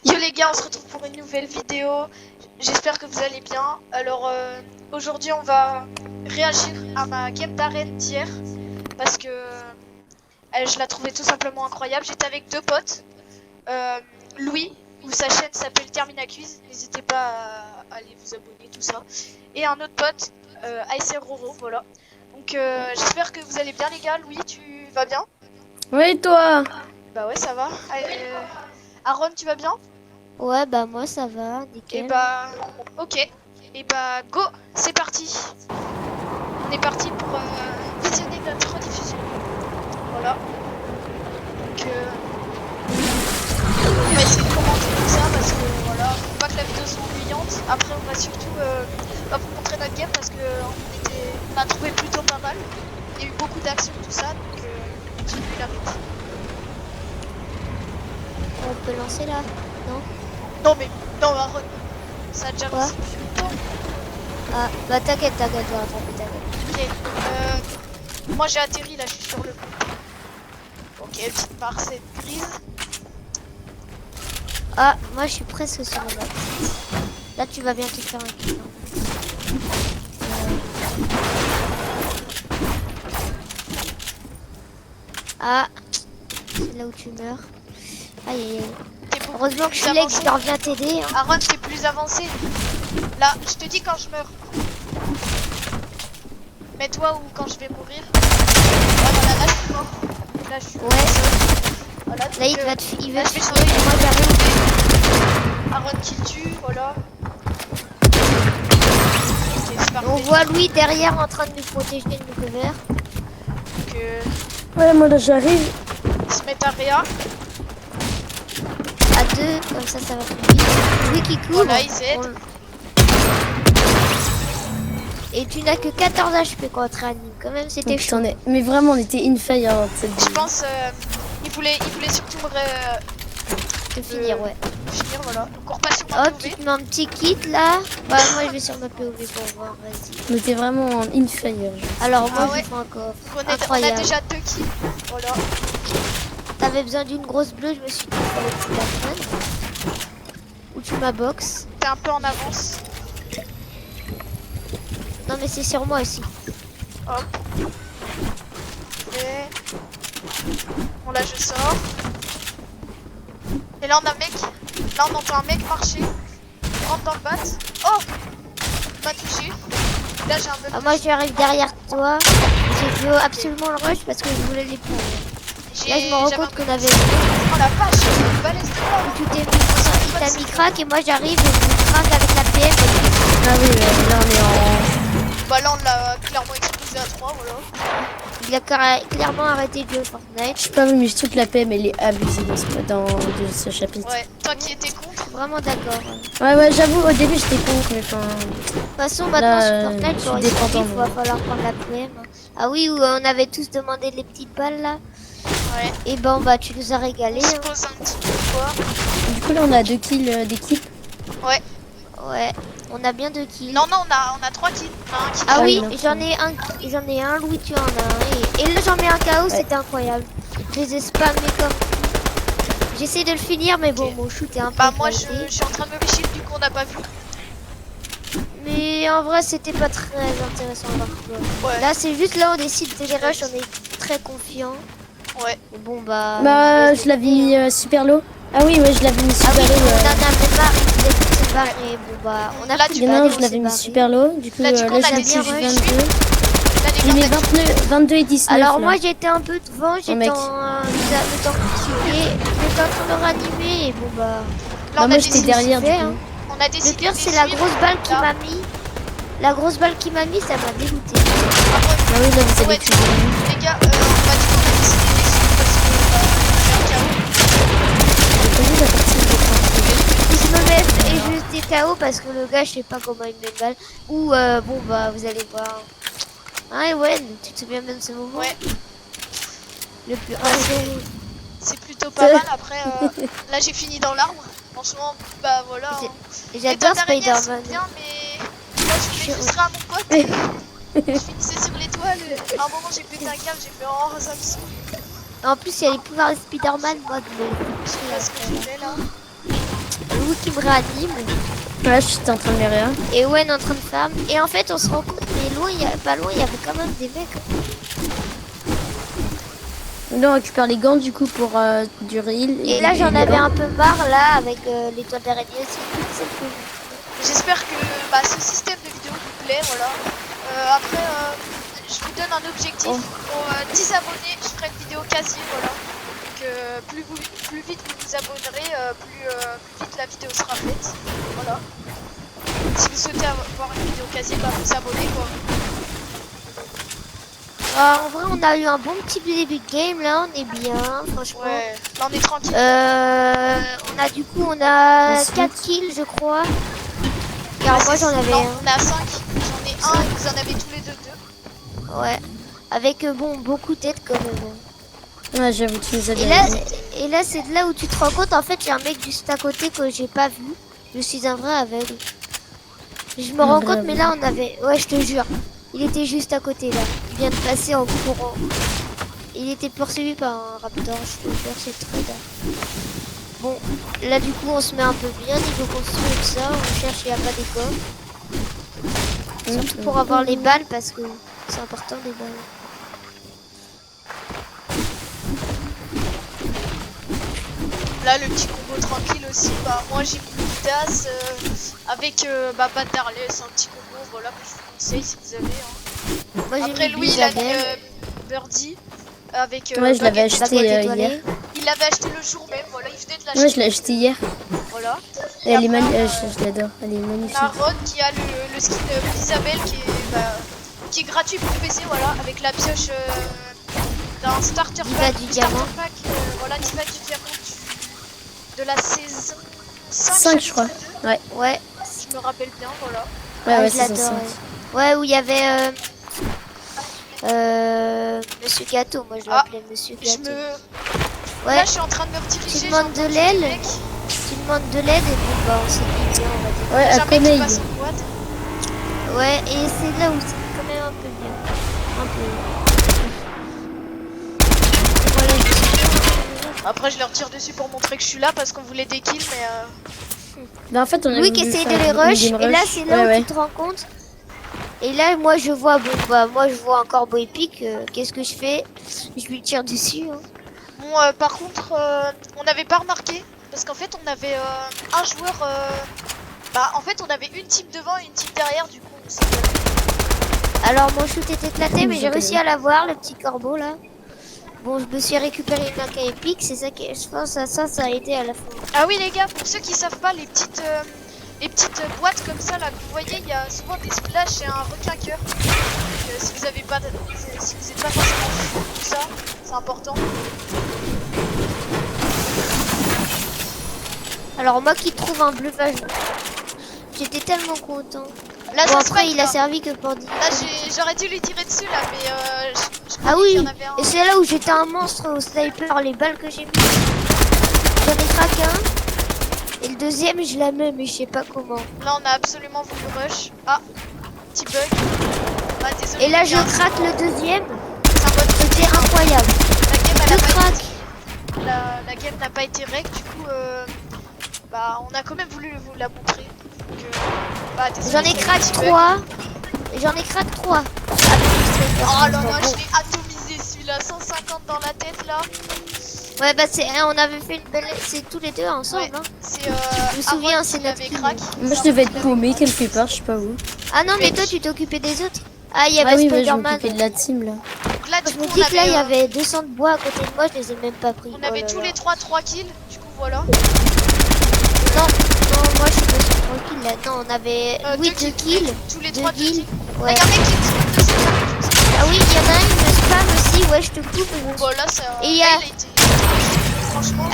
Yo les gars, on se retrouve pour une nouvelle vidéo. J'espère que vous allez bien. Alors aujourd'hui on va réagir à ma game d'arène d'hier parce que je la trouvais tout simplement incroyable. J'étais avec deux potes, Louis, où sa chaîne s'appelle Terminaquiz, n'hésitez pas à aller vous abonner, tout ça. Et un autre pote, ASR Roro, voilà. Donc j'espère que vous allez bien les gars. Louis, tu vas bien? Oui, toi? Bah ouais, ça va. Aaron, tu vas bien? Ouais, bah moi ça va, Et nickel. bah, ok. Et bah, go, c'est parti. On est parti pour visionner notre rediffusion. Voilà. Donc, on va essayer de commenter tout ça parce que voilà, faut pas que la vidéo soit ennuyante. Après, on va surtout vous montrer notre game parce que on a trouvé plutôt pas mal. Il y a eu beaucoup d'actions, tout ça, donc j'ai vu la route. On peut lancer là? Non? Non mais, non Aaron, ça a déjà Quoi? lancé depuis longtemps. Ah, bah t'inquiète, on va rattraper, t'inquiète. Ok, moi j'ai atterri là, je suis sur le pont. Ok, petite parcelle grise. Ah, moi je suis presque sur le map. Là tu vas bientôt faire un kill. Ah, c'est là où tu meurs. Aïe aïe aïe. Heureusement que je suis là et que je reviens t'aider. Hein. Aaron, c'est plus avancé. Là, je te dis quand je meurs. Mets-toi ou quand je vais mourir. Ah, voilà, là je suis mort. Là je suis Ouais. Voilà, Là il va te je vais tuer, sauver. moi j'arrive. Aaron qui tue, voilà. Ok, c'est parfait. On voit Louis derrière en train de nous protéger de nous cover. Donc, Ouais, moi là j'arrive. ils se mettent à réa. À deux, comme ça va plus vite. Louis qui court. Voilà, ils aident. Et tu n'as que 14 HP contre Annie. Quand même, c'était Oh, chaud. putain, mais vraiment, on était in fire hein, cette Je vidéo. pense il voulait surtout me De finir, ouais. finir, voilà. Donc on repasse sur ma Oh, tu te mets un petit kit là. Bah, moi je vais sur ma POV pour voir, vas-y. On était vraiment en in fire. Alors, moi Ah ouais. je fais un coffre. On a Incroyable. déjà 2 kills. Voilà. T'avais besoin d'une grosse bleue, je me suis dit qu'il fallait que tu la prennes. Ou tu m'as box. T'es un peu en avance. Non, mais c'est sur moi aussi. Hop. Et... Bon là je sors. Et là on a un mec. Là on entend un mec marcher. Il rentre dans le bat. Oh, il m'a touché. Là j'ai un bug. Ah, moi j'arrive derrière toi. J'ai fait absolument le rush parce que je voulais les prendre. Là je me rends compte qu'on avait... Oh la vache, une balèze de là. Tu t'es mis, t'as mis crack et moi j'arrive et je me craque avec la PM. Ah oui, là on est en... Bah là on l'a clairement explosé à 3, voilà. Il a clairement arrêté de jouer au Fortnite. Je sais pas, mais je trouve que la PM elle est abusée dans ce chapitre. Ouais, toi qui étais contre. Je suis vraiment d'accord. Ouais, j'avoue, au début j'étais contre, mais enfin. De toute façon, maintenant Là, sur Fortnite, je suis pour dépendant, il va falloir prendre la PM. Ah oui, où on avait tous demandé les petites balles là. Ouais. Et bon, bah tu nous as régalé. On se pose un petit peu quoi. Du coup, là on a 2 kills d'équipe. Ouais. Ouais, on a bien 2 kills. Non, on a 3 kills. On a un kill. Ah Ouais, oui, non. j'en ai un, Louis tu en as un. Et là j'en mets un KO, Ouais. c'était incroyable. Je les ai spammés comme... J'essaie de le finir, mais bon, Ok. mon shoot est un peu Bah moi je éclaté. suis en train de me shield, du coup on n'a pas vu. Mais en vrai, c'était pas très intéressant à voir. Ouais. Là, c'est juste là, on décide de les rush, on est très confiant. Ouais. Bon, bah... Bah, je l'avais mis super low. Ah oui, ouais, je l'avais mis Ah super oui, low. on en avait marre, il voulait tous se barrer. Bon, bah, on a Là, pris tu le Non, balai, je on l'avais s'est mis barré. super low. Du coup, Là, du coup, on a je des suis bien 22. Là, les J'ai gars, mis on a 22 et 19. Alors, là. moi, j'étais un peu devant, j'étais mec. le temps que j'étais en train de ranimer, et bon, bah... Là, Bah, on a moi, décidé, j'étais derrière, du fait, coup. hein. on a Le décidé pire, de c'est les la suivre. grosse balle qui Là. m'a mis. La grosse balle qui m'a mis, ça m'a dégoûté. Après, Ah oui, là, vous ouais, avez du tué. coup, les gars, on a décidé de les suivre parce que T'as vu la partie de Et je me mets et je t'ai KO parce que le gars, je sais pas comment il met une balle. Ou bon bah vous allez voir. Ah et ouais, tu te souviens bien de ce moment? Ouais, Le plus c'est plutôt pas mal. Après, là j'ai fini dans l'arbre. Franchement, bah voilà. hein. J'adore Étoile d'araignée, elles sont Spider-Man. bien, mais moi je voulais juste à mon pote. Je finissais sur l'étoile. À un moment j'ai pété un câble, j'ai fait oh ça me saoule. En plus, il y a les pouvoirs de Spider-Man, moi de Je sais pas ce que j'ai fait là. Louis qui me réanime. Ouais, j'étais en train de mourir. Et Owen en train de farm. Et en fait, on se rend compte, mais loin, pas loin, il y avait quand même des mecs. Là, on récupère les gants du coup pour du heal. Et là, j'en avais un peu marre, là, avec les toiles d'araignée aussi. J'espère que ce système de vidéo vous plaît, voilà. Après, je vous donne un objectif. Oh. Pour 10 abonnés, je ferai une vidéo casier, voilà. Donc plus vite vous vous abonnerez, plus vite la vidéo sera faite. Voilà. Si vous souhaitez avoir une vidéo casier, vous abonnez quoi. En vrai, on a eu un bon petit début de game, là, on est bien, franchement. Ouais, là on est tranquille. On a 4 kills, je crois. Car moi, j'en avais non, un. on a 5. J'en ai un et vous en avez tous les deux. Ouais. Avec, beaucoup de têtes, quand même. Ouais, j'avoue, tu nous as Et là, c'est de là où tu te rends compte, en fait, il y a un mec juste à côté que j'ai pas vu. Je suis un vrai aveugle. Je me rends compte, mais là, on avait... Ouais, je te jure. Il était juste à côté, là. Il vient de passer en courant. Il était poursuivi par un raptor, je te jure, c'est très dingue. Bon, là, du coup, on se met un peu bien niveau construire tout ça. On cherche, il n'y a pas d'écho. Surtout pour avoir les balles, parce que c'est important, les balles. Là le petit combo tranquille aussi, moi j'ai mis Das avec Bad Darley, c'est un petit combo voilà que je vous conseille si vous avez. Moi, Après Louis il a mis Birdie avec ouais, je l'avais acheté hier. Il l'avait acheté le jour même, voilà, il venait de l'acheter. Ouais, je l'ai acheté hier. Voilà. Et elle est je l'adore, elle est magnifique. On a Rod qui a le skin Isabelle qui est gratuit pour PC, voilà, avec la pioche d'un starter pack, voilà, Diva du diamant de la saison 5 je crois. Ouais. Ouais. Je me rappelle bien, voilà. Ouais, je l'adore. Ouais, où il y avait Monsieur Gâteau, moi je l'appelais Monsieur Gâteau. Ouais. Là je suis en train de me rediriger. Tu demandes de l'aile. Tu demandes de l'aide et bon bah on s'est dit bien, on va dire. Ouais, à Comeille. Ouais, et c'est là où c'est quand même un peu bien. Un peu. Après je leur tire dessus pour montrer que je suis là parce qu'on voulait des kills mais Bah en fait on a Louis qui essaye de les rush et là c'est là où tu te rends compte. Et là moi je vois moi je vois un corbeau épique, qu'est-ce que je fais? Je lui tire dessus hein. Bon par contre on n'avait pas remarqué parce qu'en fait on avait un joueur en fait on avait une team devant et une team derrière du coup on s'est... Alors mon shoot était éclaté mais j'ai réussi à l'avoir le petit corbeau là. Bon, je me suis récupéré une AK épique, c'est ça qui, je pense, ça a aidé à la fin. Ah oui les gars, pour ceux qui savent pas, les petites boîtes comme ça là que vous voyez, il y a souvent des splashs et un requin cœur. Donc si vous avez pas, si vous êtes pas forcément tout ça, c'est important. Alors moi qui trouve un bluffage, j'étais tellement content. Là, bon, après il a servi que pour 10. Là j'aurais dû lui tirer dessus là, mais ah oui, et c'est là où j'étais un monstre au sniper, les balles que j'ai mis. J'en ai craqué un. Et le deuxième je la mets mais je sais pas comment. Là on a absolument voulu rush. Ah, petit bug. Ah, désolé, et là je craque le deuxième. C'était incroyable. La game n'a pas été rec, du coup on a quand même voulu vous la montrer. J'en ai craqué 3. J'en ai craqué 3. Oh là là, je l'ai atomisé celui-là, 150 dans la tête là. Ouais bah on avait fait une belle, c'est tous les deux ensemble ouais, hein. Je me souviens, c'est notre crack. Moi je devais être paumé quelque part, je sais pas où. Ah non mais toi tu t'occupais des autres. Ah il y avait oui, Spider-Man. Je m'occupais de la team là. Donc là, je me dis que là il y avait 200 de bois à côté de moi, je les ai même pas pris. On avait tous les 3 kills, du coup voilà. Non, moi je suis pas sûr tranquille là. Non, on avait 2 kills. Tous les 3 kills. Ouais. Ah, ah oui, il y en a un, il me spam aussi. Ouais, je te coupe. Voilà, ça. Et il y a.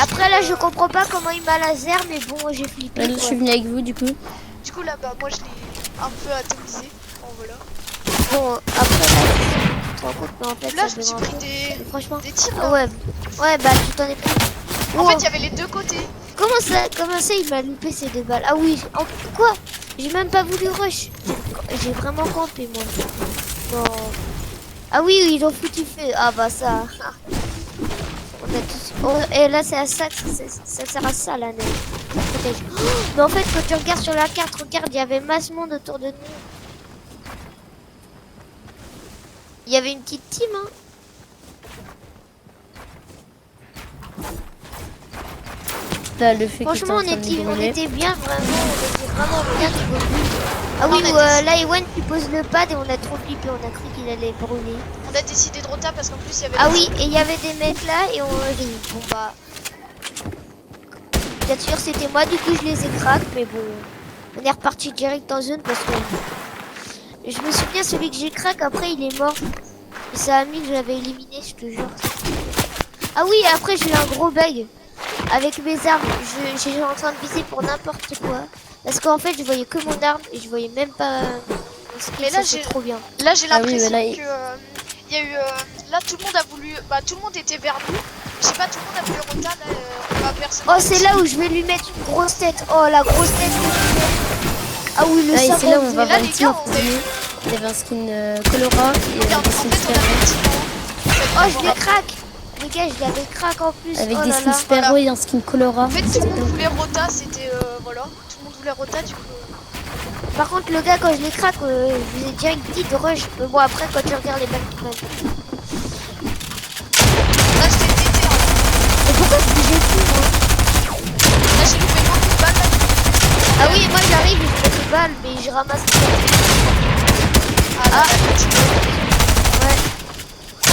Après là, je comprends pas comment il m'a laser, mais bon, j'ai flippé. Je suis venu avec vous du coup. Du coup là, moi je l'ai un peu atomisé. Bon, voilà. Bon, après là, tu te rends compte, mais en fait, là, ça je me suis pris des tirs. Ah ouais, ouais, bah tu t'en es pris. En fait, il y avait les deux côtés. Comment ça, il m'a loupé ces 2 balles? Ah oui, quoi? J'ai même pas voulu rush. J'ai vraiment campé moi. Bon. Ah oui, ils ont foutu feu. Ah bah ça. On a tous... Et là, c'est à ça que ça sert à ça, la neige. Ça protège. Oh, mais en fait, quand tu regardes sur la carte, regarde, il y avait masse monde autour de nous. Il y avait une petite team, hein. Là, le fait que Franchement, t'es en train de on brûler. était bien, on était vraiment bien. Ah oui, On a là, Ewan, tu poses le pad et on a trop flippé, on a cru qu'il allait brûler. On a décidé de rota parce qu'en plus il y avait. Ah oui, et il y avait des mecs là et on j'ai dit, bon bah. Bien sûr, c'était moi, du coup je les ai crack, mais bon. On est reparti direct en zone parce que. Je me souviens, celui que j'ai crack, après il est mort. Et ça a mis que je l'avais éliminé, je te jure. Ah oui, après j'ai eu un gros bug. Avec mes armes, j'étais en train de viser pour n'importe quoi. Parce qu'en fait, je voyais que mon arme et je voyais même pas mon skill. Mais là, c'est trop bien. Là, j'ai Ah oui, l'impression mais là, que il y a eu. Là, tout le monde a voulu. Bah, tout le monde était vers nous. Je sais pas, tout le monde a voulu rota. Là, on va personne. Oh, c'est là où je vais lui mettre une grosse tête. Oh, la grosse tête que je vais mettre. Ah oui, le Là, savon. c'est là où on va Mais là, voir les le team gars, en on a eu. premier. Il y avait un skin Colora et Regarde, un en skin fait, on Sparrow. avait un petit moment. Oh, je l'ai crack. Les gars, je l'avais crack en plus. Avec oh des là skins là. Sparrow et un skin Colora. En fait, tout le monde voulait rota. C'était. Voilà. Tout le monde voulait rota, du coup. Par contre, le gars, quand je l'ai crack, je vous ai direct dit de rush. Mais bon, après, quand tu regardes les balles qui mènent. Là, j'étais déter. Hein. Mais pourquoi je bougeais plus, moi? Là, j'ai loupé beaucoup de balles. Là. Ah oui, moi j'arrive, je fais des balles, mais je ramasse pas. Ah, là, là, tu vois. Ouais.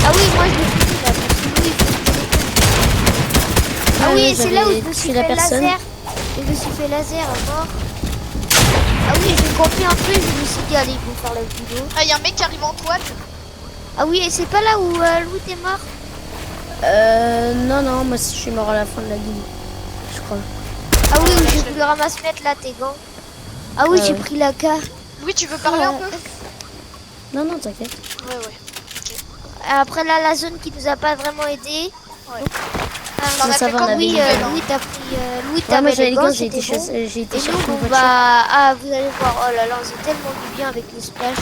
Ah oui, moi je l'ai foutu là. Parce que lui, il fait des coups. Ah Ouais, oui, ouais, c'est là où je j'avais me suis tué la fait personne. laser. Je me suis fait laser à mort. Ah oui, j'ai compris un peu, je me suis dit, allez, ils vont faire la vidéo. Ah, y a un mec qui arrive en quad. Ah oui, et c'est pas là où Louis t'es mort? Non, non, moi je suis mort à la fin de la game. Je crois. Ah oui, Ouais, j'ai je- voulu ramasser mettre là tes gants. Ah oui, Ah j'ai ouais. pris la carte. Louis, tu veux parler un peu? Non, non, t'inquiète. Ouais, ouais. Après là, la zone qui nous a pas vraiment aidé. Ouais. Ah, T'en as ça fait va, on comme avait oui, une belle, Louis t'as pris. Louis Ouais, t'avais moi j'avais les les gants, gants, j'ai été c'était bon. j'ai été Et chercher nous, une bon, voiture. bah, ah, vous allez voir, oh là là, on s'est tellement du bien avec les splash.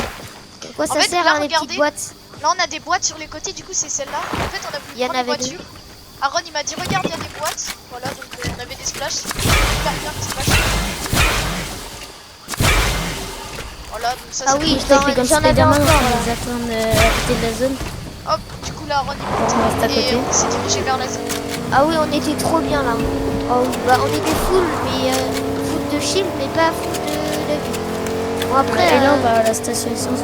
Quoi ça En fait, sert, là, hein, les regardez. petites boîtes? Là, on a des boîtes sur les côtés, du coup, c'est celle-là. En fait, on a Il y voulu en prendre une avait deux. voiture. Aaron, il m'a dit, regarde, il y a des boîtes. Voilà, donc on avait des splashs. Super bien, des splashs. Voilà, donc ça, Ah c'est oui, bon. J'étais comme j'en avais Spider-Man, encore, on là. nous attend à côté de la zone. Hop, du coup, là, Aaron, il On reste à monte. Et côté. on s'est dirigé vers la zone. Ah oui, on était trop bien là. Oh, bah, on était full, mais full de shield, mais pas full de vie. Bon, après, Et là, on va à la station essence.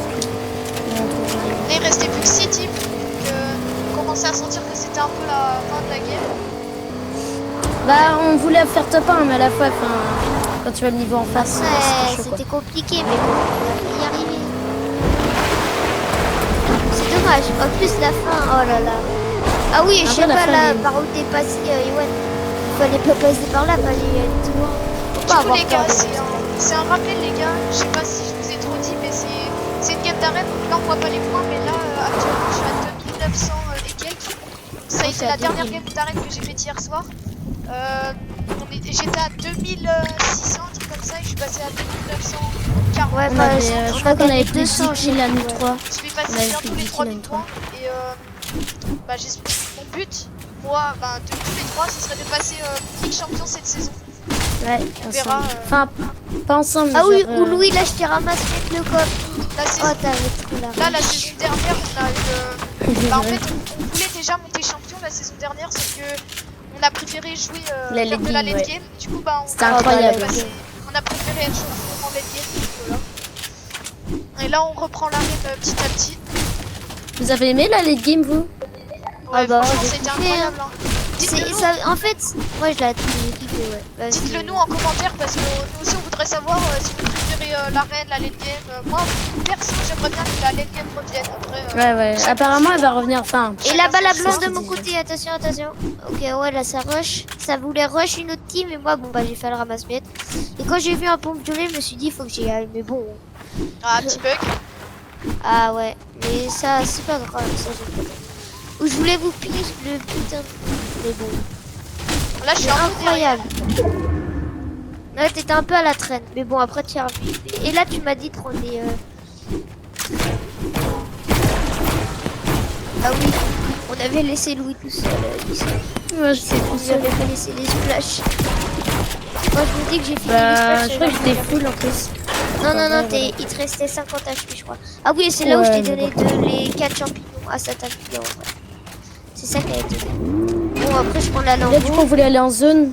Là, il restait plus que 6 teams. Donc, on commençait à sentir que c'était un peu la fin de la game. Bah, on voulait faire top 1, mais à la fois, quand tu vois le niveau en face, ouais, c'était chaud quoi. c'était compliqué, mais bon, on a pu y arriver. C'est dommage. En plus, la fin, oh là là. Ah oui, je Après, sais la pas fin, là, elle est- par où t'es passé, Ewan. Il fallait pas passer par là, fallait aller tout loin. Faut Du pas coup, avoir les peur gars, de c'est un rappel, les gars. Je sais pas si je vous ai trop dit, mais c'est une game d'arène. Donc là, on voit pas les points, mais là, actuellement, je suis à 2900 et quelques. Ça a Oh, été c'est la à dernière 2000. game d'arène que j'ai faite hier soir. J'étais à 2600, un truc comme ça, et je suis passé à 2940. Ouais, On bah, avait, on je crois qu'on gagné avait plus de 200 10 kills à nous ouais. 3. Je vais On passer avait bientôt fait les 10 3000 kills, points. Et bah, mon but, moi, bah, de tous les trois, ce serait de passer Ligue Champion cette saison. Ouais, On verra. ensemble. Enfin, pas ensemble, mais Ah oui, genre, ou Louis, là, je t'ai ramassé le coffre. La Oh, saison, t'avais trop la là, la rage. saison dernière, on a eu. Bah, en fait, on voulait déjà monter champion la saison dernière, sauf que on a préféré jouer La faire late de la game, late ouais. game. Du coup, bah, C'était incroyable. on a préféré être champion en late game. Voilà. Et là, on reprend l'arène petit à petit. Vous avez aimé la late game, vous? Ouais, Ah bah, franchement, j'ai c'était kiffé, incroyable. Hein. Dites-le nous, Ça, en fait, moi, je l'ai kiffé, ouais. Vas-y. dites-le nous en commentaire parce que nous aussi, on voudrait savoir si vous préférez l'arène, la late game. Moi, perso, j'aimerais bien que la late game revienne. Après, Ouais, ouais. Apparemment, elle va revenir. Enfin, Et là-bas, la C'est blonde ce de que mon tu côté, attention, attention. Ok, ouais, là, ça rush. Ça voulait rush une autre team, et moi, bon, bah, j'ai fait le ramasse-miettes. Et quand j'ai vu un pompe violet, je me suis dit, faut que j'y aille. Mais bon, ah, petit bug. ah ouais, mais ça, c'est pas grave, ça, j'ai pas. Ou je voulais vous piller le putain de. Mais bon, Là, je suis un peu derrière. incroyable. Ouais, t'étais un peu à la traîne, mais bon, après, tu as revu. Et là, tu m'as dit de prendre des. Ah oui, On avait laissé Louis tout seul ici. Ouais, je sais On tout lui seul. avait pas laissé les splashs. Moi je me dis que j'ai fini les Bah, splashs. je crois que j'étais full en plus. Non, non, non, Ouais, il te restait 50 HP, je crois. Ah oui, c'est là où je Ouais, t'ai mais donné les 4 champignons. Ah, ça t'a plu en vrai. C'est ça qui a été. Bon, après, je prends la Là, du coup, on lambeau. voulait aller en zone.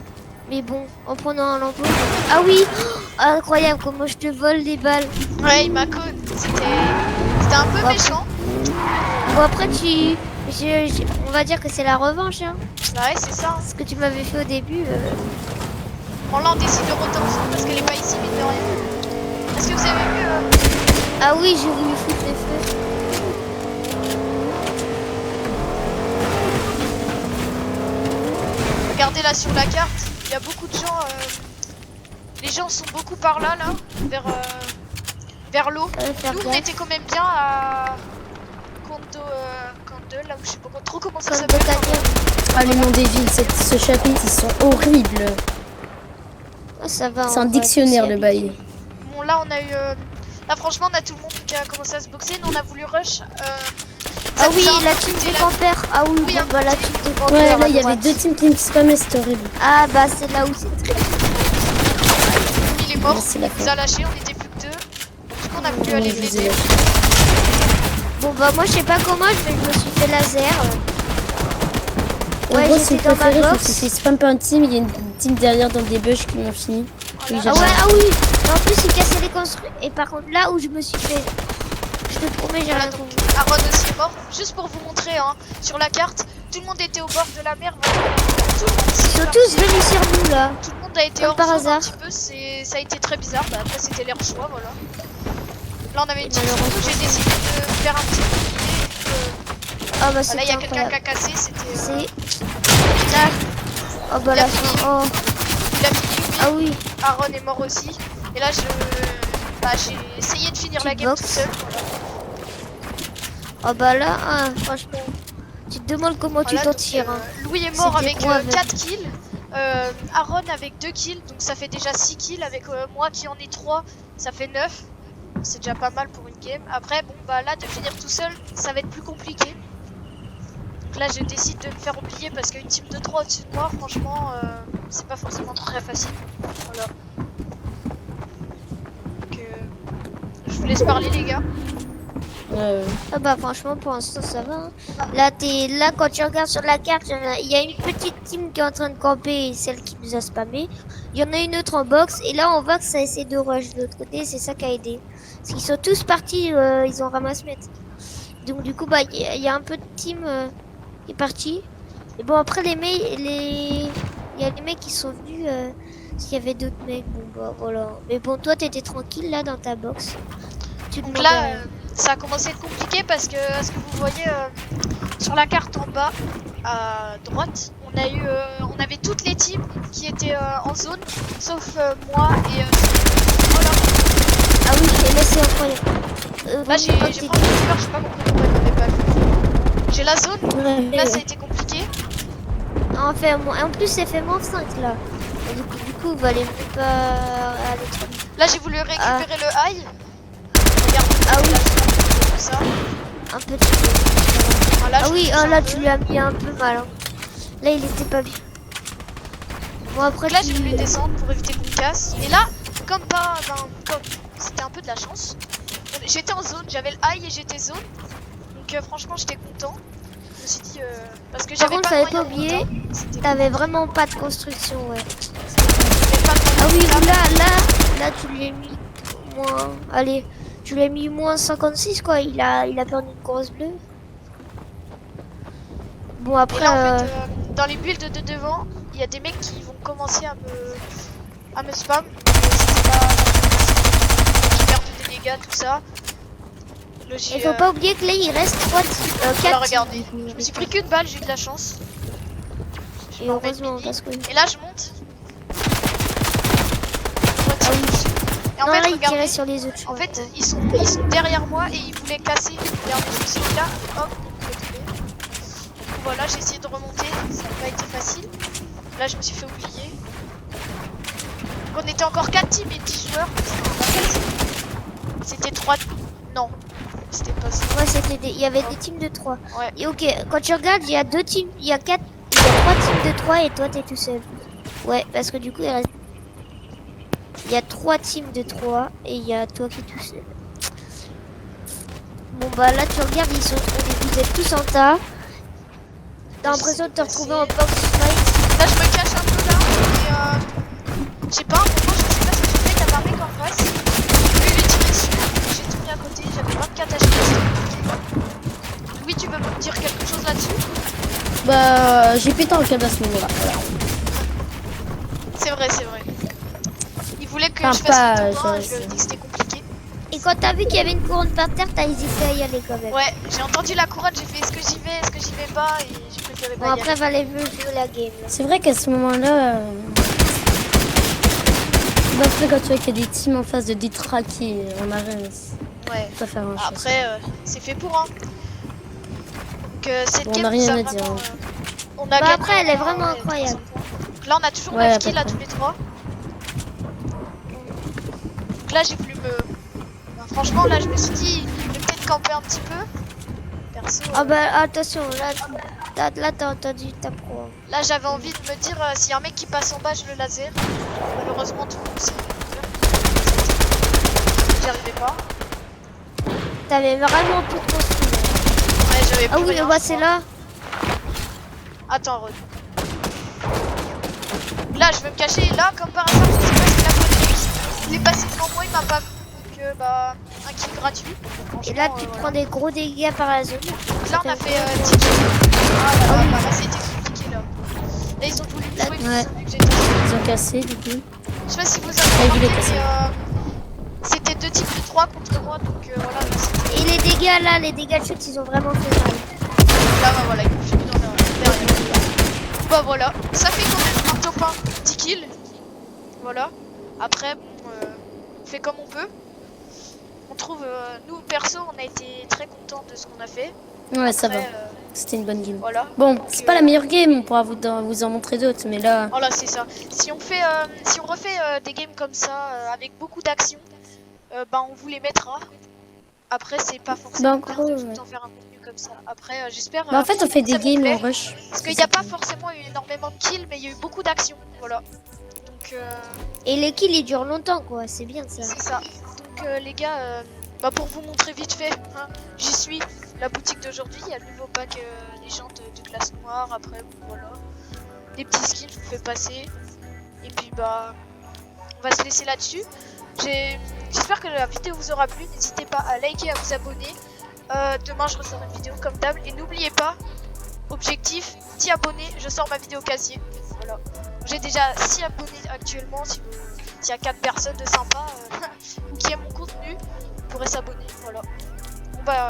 Mais bon, en prenant un lambeau. Ah oui, incroyable comment je te vole des balles. Ouais, il m'a code. C'était un peu Bon, méchant. Bon, après, on va dire que c'est la revanche. Hein. Ouais, c'est ça. Ce que tu m'avais fait au début. Bon, là, on décide de retourner ensemble parce qu'elle est pas ici, mine de rien. Est-ce que vous avez vu Ah oui, j'ai voulu foutre les feux. Regardez là sur la carte, il y a beaucoup de gens. Les gens sont beaucoup par là, vers l'eau. Faire Nous, on gaffe. était quand même bien à Kando, là où je sais pas trop comment ça Comme s'appelle. Bocanier. Ah, les noms des villes, ce chapitre, ils sont horribles. Oh, ça va. C'est on un va dictionnaire, s'y le habituer. bail. Bon, là, on a eu. Là, franchement, on a tout le monde qui a commencé à se boxer. Nous, on a voulu rush. Ah oui, ça la team c'était des la- campeurs. Ah oui, Oui, bon, un bah la petit- team des campeurs. Ouais, là, à il y avait droite. deux teams qui me spammaient, c'était horrible. Ah bah c'est là où c'est très. Il est mort, Ouais, c'est la il nous fin. a lâché, on était plus que deux. Du coup, on a voulu Ouais, aller je les ai l'aider. lâchés. Bon bah moi je sais pas comment, mais je me suis fait laser. En Ouais, gros, j'étais si vous dans ma préférez, je me box. suis fait spam par un team, il y a une team derrière dans des bush qui m'ont fini. Oui, Ah j'avais- ouais, ah oui. En plus il cassait les construits. Et par contre là où je me suis fait. Je te promets, j'ai Voilà, rien donc compris. Aaron aussi est mort. Juste pour vous montrer, hein, sur la carte, tout le monde était au bord de la mer. Vraiment. Tout le monde Ils s'est sont parti. tous venus sur nous là. Tout le monde a été Comme hors par zone hasard. un petit peu. Ça a été très bizarre. Bah, après, c'était leur choix, voilà. Là, on avait une Et petite malheureusement- photo. J'ai décidé de faire un petit Ah bah là, c'est il y a quelqu'un qui incroyable. a cassé. C'était. C'est. Là. Oh bah Il a la fini. fin. Oh. Il a fini. Oui. Ah oui. Aaron est mort aussi. Et là, j'ai essayé de finir la Petite game box. tout seul. Voilà. Oh bah là, ah, franchement. Tu te demandes comment tu Voilà, t'en donc, tires. Hein. Louis est mort C'était avec trop aveugle. 4 kills. Aaron avec 2 kills, donc ça fait déjà 6 kills. Avec moi qui en ai 3, ça fait 9. C'est déjà pas mal pour une game. Après, bon, bah là, de finir tout seul, ça va être plus compliqué. Donc là, je décide de me faire oublier parce qu'une team de 3 au-dessus de moi, franchement, c'est pas forcément très facile. Voilà. Donc, je vous laisse parler, les gars. Ah bah franchement pour l'instant ça va. Hein. Là quand tu regardes sur la carte, il y a une petite team qui est en train de camper, et celle qui nous a spammé. Il y en a une autre en box et là on voit que ça essaie de rush de l'autre côté, c'est ça qui a aidé. Parce qu'ils sont tous partis, ils ont ramassé mètres. Donc du coup bah il y a un peu de team qui est parti. Et bon après il y a les mecs qui sont venus s'il y avait d'autres mecs. Bon bah voilà. Mais bon toi t'étais tranquille là dans ta box. Tu Donc demandais là, rien. ça a commencé à être compliqué parce que, ce que vous voyez sur la carte en bas à droite, on avait toutes les teams qui étaient en zone, sauf moi et voilà. Ah oui, et là c'est incroyable. Là, j'ai franchement peur, je sais pas compris pourquoi il m'avait pas vu. J'ai la zone, là ça a Ouais. été compliqué. En plus, c'est fait -5 là. Et du coup, vous allez même pas aller trop vite. Là, j'ai voulu récupérer le high. Regarde, Ah oui. la zone, tout ça. Un petit peu. Voilà, Ah je oui, pousse oh, un là peu. tu lui as mis un peu mal. Hein. Là, il était pas bien. Bon, après, Donc là, j'ai voulu descendre pour éviter qu'on me casse. Et là, comme c'était un peu de la chance. J'étais en zone, j'avais le high et j'étais zone. Donc franchement, j'étais content. Je me suis dit parce que Par j'avais contre, pas de fallait pas moyen oublier, de monter. C'était- t'avais vraiment pas de construction, ouais. j'avais pas de Ah oui, moyen de monter. là, tu lui as mis moins. Allez, tu lui as mis -56 quoi. Il a perdu une grosse bleue. Bon, Et après. là, en fait, dans les builds de devant, il y a des mecs qui vont commencer à me spam. C'est pas. J'ai perdu des dégâts, tout ça. Là, j'ai, Il faut pas oublier que là, il reste 4 alors, regardez, je me suis pris qu'une balle, j'ai eu de la chance. Je Et m'en remets heureusement, mini. parce que. Et là, je monte. Ah oui. Et en Non, fait, là, il regardez, tirait sur les autres. je en crois. fait, ils sont derrière moi et ils voulaient casser. Regardez, je suis là, hop, il est tombé. Du coup, voilà, j'ai essayé de remonter, ça n'a pas été facile. Là, je me suis fait oublier. Donc, on était encore 4 teams et 10 joueurs. C'était 3. Non. C'était pas ça. Ouais, il y avait des teams de 3. Ouais. Et ok, quand tu regardes, il y a 2 teams, il y a 3 teams de 3 et toi t'es tout seul. Ouais, parce que du coup, il y a 3 teams de 3 et il y a toi qui es tout seul. Bon bah là tu regardes, vous êtes tous en tas. T'as l'impression de te retrouver en box fight. Là je me cache un peu là et je sais pas, moi je sais pas ce que j'ai fait, t'as un mec en face. Lui il est tiré dessus, j'ai tourné à côté, j'avais 24 HP, c'était compliqué. Oui, tu veux me dire quelque chose là-dessus? Bah, j'ai pété un câble à ce moment-là. Voilà. C'est vrai, c'est vrai. Il voulait que Enfin, je fasse pas, le top 1 et je je lui ai dit que c'était compliqué. Et quand t'as vu qu'il y avait une couronne par terre, t'as hésité à y aller quand même. Ouais, j'ai entendu la couronne, j'ai fait est-ce que j'y vais, est-ce que j'y vais pas et j'ai préféré Bon pas y après aller. valait mieux jouer la game. C'est vrai qu'à ce moment-là, bah, après quand tu vois qu'il y a des teams en face de détraqués en arène, Ouais. pas faire un chose. Après, c'est fait pour hein. Donc cette Bon, on game, a rien ça à vraiment, dire. On a Bah gagné, après, elle est hein, vraiment ouais, incroyable. 300 points. Donc là, on a toujours Ouais, 9 à peu kills à près. tous les 3. Donc là, j'ai voulu me... Bah, franchement, là, je me suis dit, je vais peut-être camper un petit peu. Perso, Ah bah attention, là t'as entendu ta pro. là, j'avais envie de me dire, s'il y a un mec qui passe en bas, je le laser. Malheureusement, tout le monde s'est J'y arrivais pas. T'avais vraiment tout construit. Ouais, j'avais Ah plus oui, rien, bah je c'est crois. là. Attends, Rod. Là, je vais me cacher. Là, comme par hasard, je sais pas ce qu'il a fait. Il est passé devant moi, il m'a pas vu. Donc, bah, un kill gratuit. Et là Franchement, tu te voilà. prends des gros dégâts par la zone. Là, on a fait 10 kills. Ah, là, là, c'était compliqué, là. Là, ils ont voulu me jouer, Ouais. ils ont vu que j'étais... Ils ont cassé du coup. Je sais pas si vous Ouais, avez il voulait remarqué, casser. mais c'était 2 types de 3 contre moi. Donc, voilà, là, c'était... Et les dégâts là, les dégâts de chute, ils ont vraiment fait mal. Là, bah, voilà, ils m'ont fini dans derrière. Bah, voilà. Ça fait quand même un top 1, 10 kills. Voilà. Après, bon, on fait comme on peut. On trouve, nous perso, on a été très contents de ce qu'on a fait. Ouais, ça va. Après, C'était une bonne game. voilà. Bon, Donc, c'est pas la meilleure game, on pourra vous en montrer d'autres, mais là, Voilà, c'est ça. Si on fait, si on refait des games comme ça, avec beaucoup d'action, bah on vous les mettra. Après, c'est pas forcément Bah, bien encore, de tout le ouais. temps faire un contenu comme ça. Après, j'espère. bah en fait on fait des ça vous games plaît. en rush. Parce qu'il n'y a pas forcément eu énormément de kills, mais il y a eu beaucoup d'action. Voilà. Donc, Et les kills ils durent longtemps quoi, c'est bien ça. c'est ça. Donc, les gars, bah, pour vous montrer vite fait, hein, j'y suis. La boutique d'aujourd'hui, il y a le nouveau pack légende de glace noire. Après, bon, voilà. Des petits skins, je vous fais passer. Et puis, bah, on va se laisser là-dessus. J'espère que la vidéo vous aura plu. N'hésitez pas à liker, à vous abonner. Demain, je ressors une vidéo comme d'hab. Et n'oubliez pas, objectif, 10 abonnés, je sors ma vidéo casier. Voilà. J'ai déjà 6 abonnés actuellement. S'il y a 4 personnes de sympa ou qui aiment mon contenu, vous pourrez s'abonner. Voilà. Bon, bah,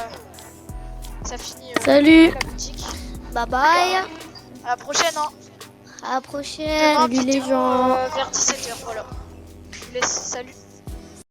ça finit Salut. la boutique. Bye bye, À la prochaine, hein. à la prochaine. Demain, Salut les vidéo, gens. vers 17h. Voilà. Je vous laisse. Salut.